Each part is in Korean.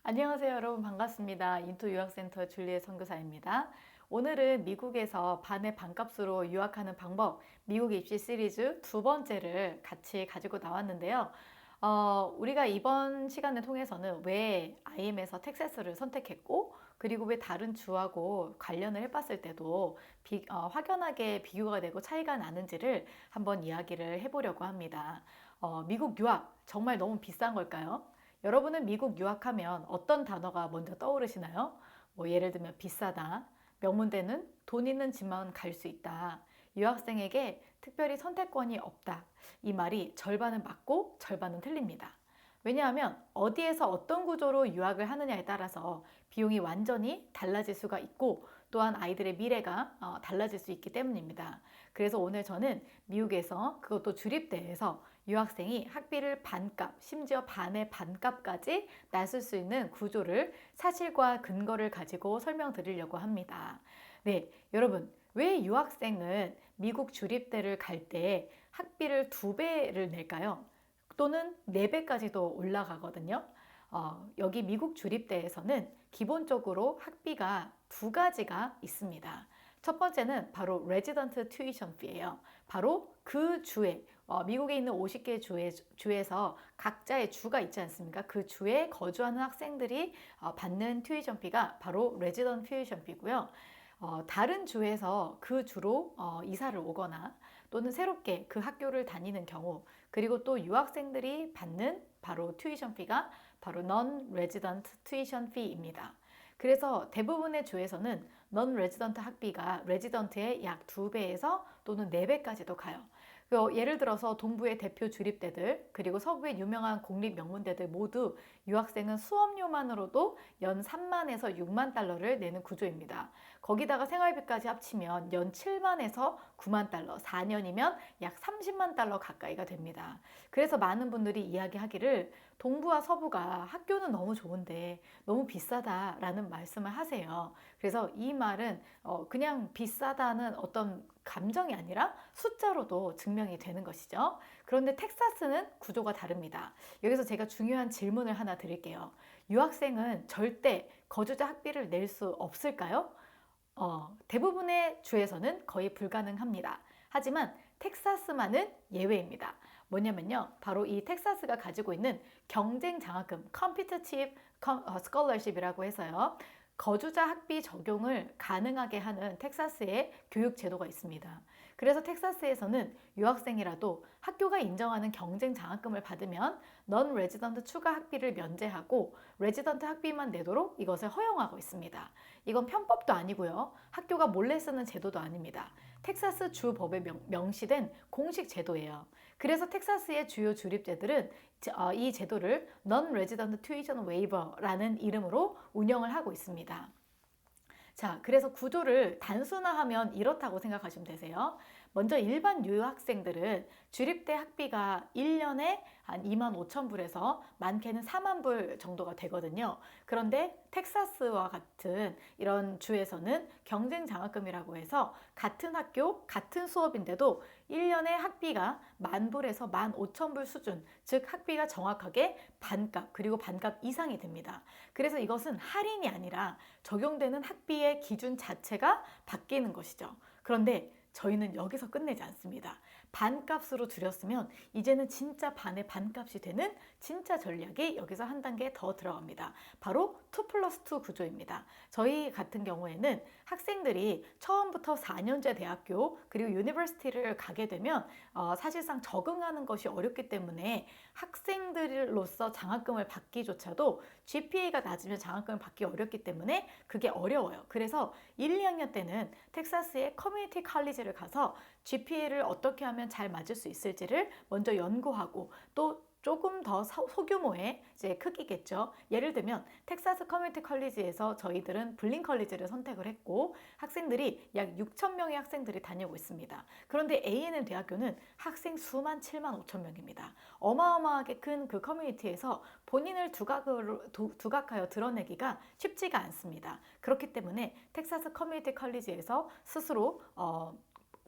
안녕하세요, 여러분. 반갑습니다. 인투 유학센터 줄리엣 선교사입니다. 오늘은 미국에서 반의 반값으로 유학하는 방법, 미국 입시 시리즈 두 번째를 같이 가지고 나왔는데요. 우리가 이번 시간을 통해서는 왜 IM에서 텍사스를 선택했고, 그리고 왜 다른 주하고 관련을 해봤을 때도 확연하게 비교가 되고 차이가 나는지를 한번 이야기를 해보려고 합니다. 미국 유학 정말 너무 비싼 걸까요? 여러분은 미국 유학하면 어떤 단어가 먼저 떠오르시나요? 예를 들면 비싸다, 명문대는 돈 있는 집만 갈 수 있다, 유학생에게 특별히 선택권이 없다. 이 말이 절반은 맞고 절반은 틀립니다. 왜냐하면 어디에서 어떤 구조로 유학을 하느냐에 따라서 비용이 완전히 달라질 수가 있고 또한 아이들의 미래가 달라질 수 있기 때문입니다. 그래서 오늘 저는 미국에서 그것도 주립대에서 유학생이 학비를 반값, 심지어 반의 반값까지 나설 수 있는 구조를 사실과 근거를 가지고 설명드리려고 합니다. 네, 여러분, 왜 유학생은 미국 주립대를 갈 때 학비를 2배를 낼까요? 또는 4배까지도 올라가거든요. 여기 미국 주립대에서는 기본적으로 학비가 두 가지가 있습니다. 첫 번째는 바로 레지던트 튜이션 피예요. 바로 그 주에 미국에 있는 50개 주에서 각자의 주가 있지 않습니까? 그 주에 거주하는 학생들이 받는 튜이션 피가 바로 레지던트 튜이션 피고요. 다른 주에서 그 주로 이사를 오거나 또는 새롭게 그 학교를 다니는 경우, 그리고 또 유학생들이 받는 바로 튜이션 피가 바로 non-resident tuition fee입니다. 그래서 대부분의 주에서는 non-resident 학비가 레지던트의 약 2배에서 또는 4배까지도 가요. 예를 들어서 동부의 대표 주립대들 그리고 서부의 유명한 공립 명문대들 모두 유학생은 수업료만으로도 연 3만에서 6만 달러를 내는 구조입니다. 거기다가 생활비까지 합치면 연 7만에서 9만 달러, 4년이면 약 30만 달러 가까이가 됩니다. 그래서 많은 분들이 이야기하기를 동부와 서부가 학교는 너무 좋은데 너무 비싸다라는 말씀을 하세요. 그래서 이 말은 그냥 비싸다는 어떤 감정이 아니라 숫자로도 증명이 되는 것이죠. 그런데 텍사스는 구조가 다릅니다. 여기서 제가 중요한 질문을 하나 드릴게요. 유학생은 절대 거주자 학비를 낼 수 없을까요? 대부분의 주에서는 거의 불가능합니다. 하지만 텍사스만은 예외입니다. 뭐냐면요. 바로 이 텍사스가 가지고 있는 경쟁 장학금, Competitive Scholarship이라고 해서요. 거주자 학비 적용을 가능하게 하는 텍사스의 교육 제도가 있습니다. 그래서 텍사스에서는 유학생이라도 학교가 인정하는 경쟁 장학금을 받으면 non-resident 추가 학비를 면제하고 레지던트 학비만 내도록 이것을 허용하고 있습니다. 이건 편법도 아니고요. 학교가 몰래 쓰는 제도도 아닙니다. 텍사스 주 법에 명시된 공식 제도예요. 그래서 텍사스의 주요 주립대들은 이 제도를 Non-Resident Tuition Waiver라는 이름으로 운영을 하고 있습니다. 자, 그래서 구조를 단순화하면 이렇다고 생각하시면 되세요. 먼저 일반 유학생들은 주립대 학비가 1년에 한 2만 5천 불에서 많게는 4만 불 정도가 되거든요. 그런데 텍사스와 같은 이런 주에서는 경쟁 장학금이라고 해서 같은 학교, 같은 수업인데도 1년에 학비가 10,000불에서 15,000불 수준, 즉 학비가 정확하게 반값, 그리고 반값 이상이 됩니다. 그래서 이것은 할인이 아니라 적용되는 학비의 기준 자체가 바뀌는 것이죠. 그런데 저희는 여기서 끝내지 않습니다. 반값으로 줄였으면 이제는 진짜 반의 반값이 되는 진짜 전략이 여기서 한 단계 더 들어갑니다. 바로 2+2 구조입니다. 저희 같은 경우에는 학생들이 처음부터 4년제 대학교 그리고 유니버시티를 가게 되면 사실상 적응하는 것이 어렵기 때문에 학생들로서 장학금을 받기조차도 GPA가 낮으면 장학금을 받기 어렵기 때문에 그게 어려워요. 그래서 1, 2학년 때는 텍사스의 커뮤니티 칼리지를 가서 GPA를 어떻게 하면 잘 맞을 수 있을지를 먼저 연구하고 또 조금 더 소규모의 이제 크기겠죠. 예를 들면 텍사스 커뮤니티 컬리지에서 저희들은 블린 컬리지를 선택을 했고 학생들이 약 6천 명의 학생들이 다니고 있습니다. 그런데 A&M 대학교는 학생 수만 7만 5천 명입니다. 어마어마하게 큰 그 커뮤니티에서 본인을 두각하여 드러내기가 쉽지가 않습니다. 그렇기 때문에 텍사스 커뮤니티 컬리지에서 스스로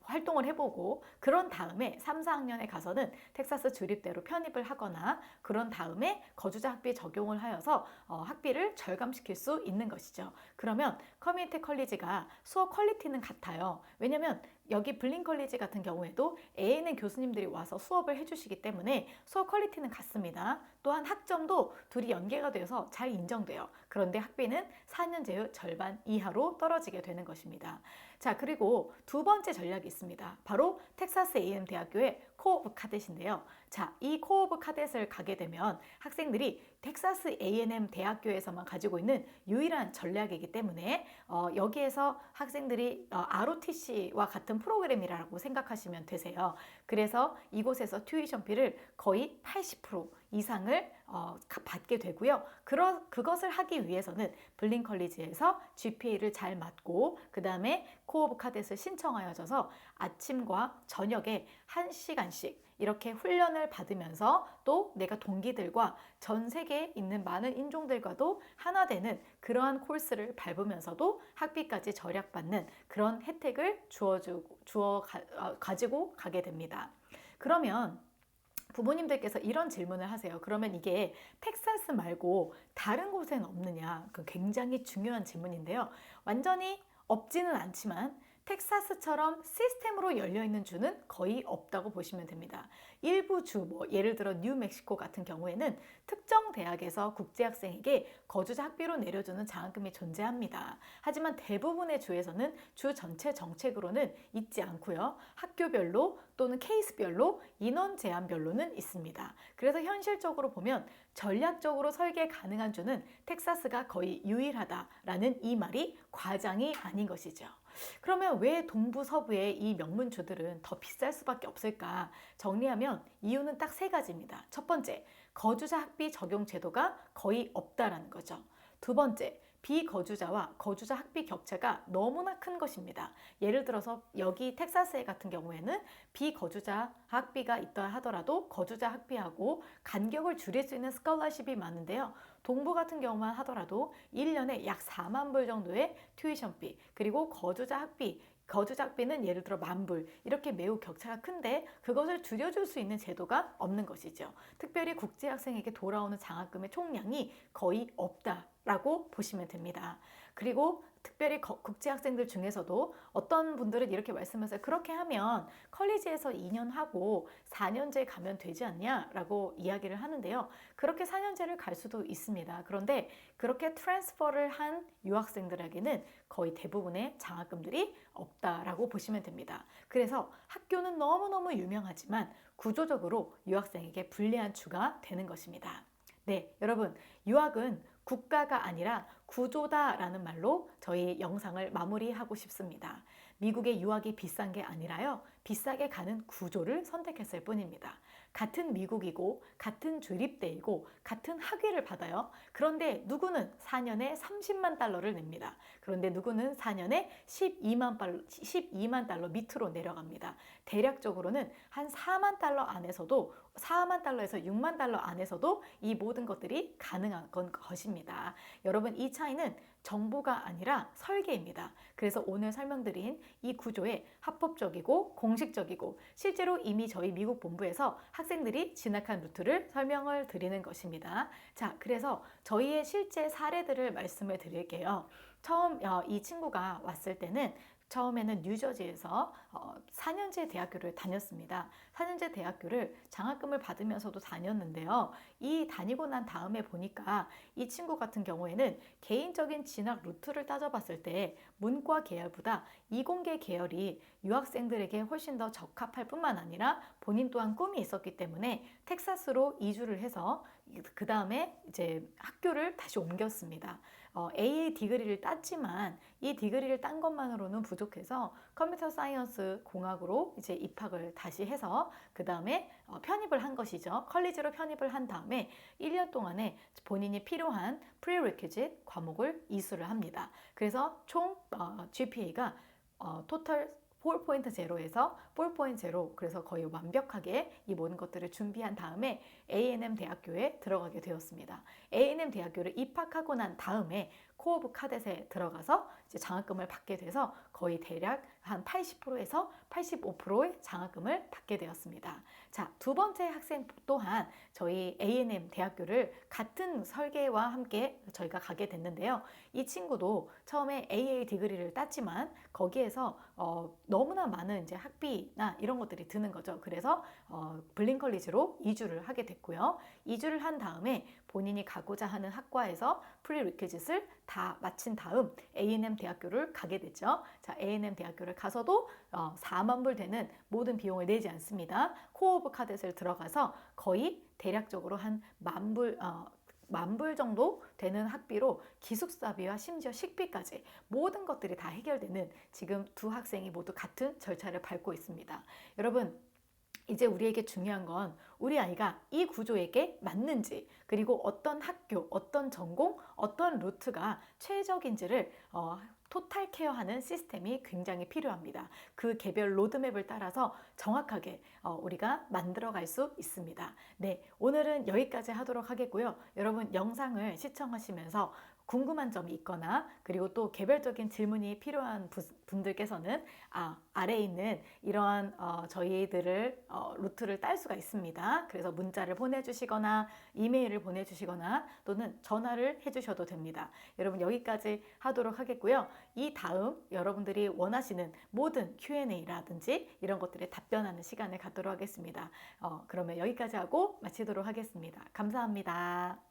활동을 해보고 그런 다음에 3, 4학년에 가서는 텍사스 주립대로 편입을 하거나 그런 다음에 거주자 학비 적용을 하여서 학비를 절감시킬 수 있는 것이죠. 그러면 커뮤니티 컬리지가 수업 퀄리티는 같아요. 왜냐면 여기 블린 컬리지 같은 경우에도 ANN 교수님들이 와서 수업을 해주시기 때문에 수업 퀄리티는 같습니다. 또한 학점도 둘이 연계가 되어서 잘 인정돼요. 그런데 학비는 4년제의 절반 이하로 떨어지게 되는 것입니다. 자, 그리고 두 번째 전략이 있습니다. 바로 텍사스 A&M 대학교의 코어 오브 카댓인데요. 자, 이 코어 오브 카댓을 가게 되면 학생들이 텍사스 A&M 대학교에서만 가지고 있는 유일한 전략이기 때문에 여기에서 학생들이 ROTC와 같은 프로그램이라고 생각하시면 되세요. 그래서 이곳에서 튜이션비를 거의 80% 이상을 받게 되고요. 그것을 하기 위해서는 블린 컬리지에서 GPA를 잘 맞고 그 다음에 코어 오브 카댓을 신청하여져서 아침과 저녁에 1시간씩 이렇게 훈련을 받으면서 또 내가 동기들과 전 세계에 있는 많은 인종들과도 하나 되는 그러한 코스를 밟으면서도 학비까지 절약받는 그런 혜택을 가지고 가게 됩니다. 그러면 부모님들께서 이런 질문을 하세요. 그러면 이게 텍사스 말고 다른 곳엔 없느냐? 그 굉장히 중요한 질문인데요. 완전히 없지는 않지만 텍사스처럼 시스템으로 열려있는 주는 거의 없다고 보시면 됩니다. 일부 주, 예를 들어 뉴멕시코 같은 경우에는 특정 대학에서 국제학생에게 거주자 학비로 내려주는 장학금이 존재합니다. 하지만 대부분의 주에서는 주 전체 정책으로는 있지 않고요. 학교별로 또는 케이스별로 인원 제한별로는 있습니다. 그래서 현실적으로 보면 전략적으로 설계 가능한 주는 텍사스가 거의 유일하다라는 이 말이 과장이 아닌 것이죠. 그러면 왜 동부 서부의 이 명문주들은 더 비쌀 수밖에 없을까? 정리하면 이유는 딱 세 가지입니다. 첫 번째, 거주자 학비 적용 제도가 거의 없다라는 거죠. 두 번째, 비거주자와 거주자 학비 격차가 너무나 큰 것입니다. 예를 들어서 여기 텍사스 같은 경우에는 비거주자 학비가 있다 하더라도 거주자 학비하고 간격을 줄일 수 있는 스콜러십이 많은데요. 동부 같은 경우만 하더라도 1년에 약 4만 불 정도의 튜이션비 그리고 거주자 학비는 예를 들어 10,000불 이렇게 매우 격차가 큰데 그것을 줄여줄 수 있는 제도가 없는 것이죠. 특별히 국제학생에게 돌아오는 장학금의 총량이 거의 없다라고 보시면 됩니다. 그리고 특별히 국제학생들 중에서도 어떤 분들은 이렇게 말씀하세요. 그렇게 하면 컬리지에서 2년 하고 4년제 가면 되지 않냐? 라고 이야기를 하는데요. 그렇게 4년제를 갈 수도 있습니다. 그런데 그렇게 트랜스퍼를 한 유학생들에게는 거의 대부분의 장학금들이 없다라고 보시면 됩니다. 그래서 학교는 너무너무 유명하지만 구조적으로 유학생에게 불리한 주가 되는 것입니다. 네, 여러분, 유학은 국가가 아니라 구조다라는 말로 저희 영상을 마무리하고 싶습니다. 미국의 유학이 비싼 게 아니라요. 비싸게 가는 구조를 선택했을 뿐입니다. 같은 미국이고 같은 주립대이고 같은 학위를 받아요. 그런데 누구는 4년에 30만 달러를 냅니다. 그런데 누구는 4년에 12만 달러 밑으로 내려갑니다. 대략적으로는 한 4만 달러 안에서도 4만 달러에서 6만 달러 안에서도 이 모든 것들이 가능한 것입니다. 여러분, 이 차이는 정보가 아니라 설계입니다. 그래서 오늘 설명드린 이 구조에 합법적이고 공식적이고 실제로 이미 저희 미국 본부에서 학생들이 진학한 루트를 설명을 드리는 것입니다. 자, 그래서 저희의 실제 사례들을 말씀을 드릴게요. 처음 이 친구가 왔을 때는 처음에는 뉴저지에서 4년제 대학교를 다녔습니다. 4년제 대학교를 장학금을 받으면서도 다녔는데요. 이 다니고 난 다음에 보니까 이 친구 같은 경우에는 개인적인 진학 루트를 따져봤을 때 문과 계열보다 이공계 계열이 유학생들에게 훨씬 더 적합할 뿐만 아니라 본인 또한 꿈이 있었기 때문에 텍사스로 이주를 해서 그 다음에 이제 학교를 다시 옮겼습니다. AA 디그리를 땄지만 이 디그리를 딴 것만으로는 부족해서 컴퓨터 사이언스 공학으로 이제 입학을 다시 해서 그 다음에 편입을 한 것이죠. 컬리지로 편입을 한 다음에 1년 동안에 본인이 필요한 prerequisite 과목을 이수를 합니다. 그래서 총 GPA가 토탈 4포인트 제로에서 4포인트 제로, 그래서 거의 완벽하게 이 모든 것들을 준비한 다음에 A&M 대학교에 들어가게 되었습니다. A&M 대학교를 입학하고 난 다음에 코어 오브 카뎃에 들어가서 이제 장학금을 받게 돼서 거의 대략 한 80%에서 85%의 장학금을 받게 되었습니다. 자, 두 번째 학생 또한 저희 A&M 대학교를 같은 설계와 함께 저희가 가게 됐는데요. 이 친구도 처음에 AA 디그리를 땄지만 거기에서 너무나 많은 이제 학비나 이런 것들이 드는 거죠. 그래서 블린 컬리지로 이주를 하게 됐고요. 이주를 한 다음에 본인이 가고자 하는 학과에서 프리리퀴짓을 다 마친 다음 A&M 대학교를 가게 됐죠. 자, A&M 대학교를 가서도 4만 불 되는 모든 비용을 내지 않습니다. 코어 오브 카뎃을 들어가서 거의 대략적으로 한 만 불 정도 되는 학비로 기숙사비와 심지어 식비까지 모든 것들이 다 해결되는, 지금 두 학생이 모두 같은 절차를 밟고 있습니다. 여러분, 이제 우리에게 중요한 건 우리 아이가 이 구조에게 맞는지, 그리고 어떤 학교, 어떤 전공, 어떤 루트가 최적인지를 토탈 케어하는 시스템이 굉장히 필요합니다. 그 개별 로드맵을 따라서 정확하게 우리가 만들어갈 수 있습니다. 네, 오늘은 여기까지 하도록 하겠고요. 여러분, 영상을 시청하시면서 궁금한 점이 있거나 그리고 또 개별적인 질문이 필요한 분들께서는 아래에 있는 이러한 저희들을 루트를 딸 수가 있습니다. 그래서 문자를 보내주시거나 이메일을 보내주시거나 또는 전화를 해주셔도 됩니다. 여러분, 여기까지 하도록 하겠고요. 이 다음 여러분들이 원하시는 모든 Q&A라든지 이런 것들에 답변하는 시간을 갖도록 하겠습니다. 그러면 여기까지 하고 마치도록 하겠습니다. 감사합니다.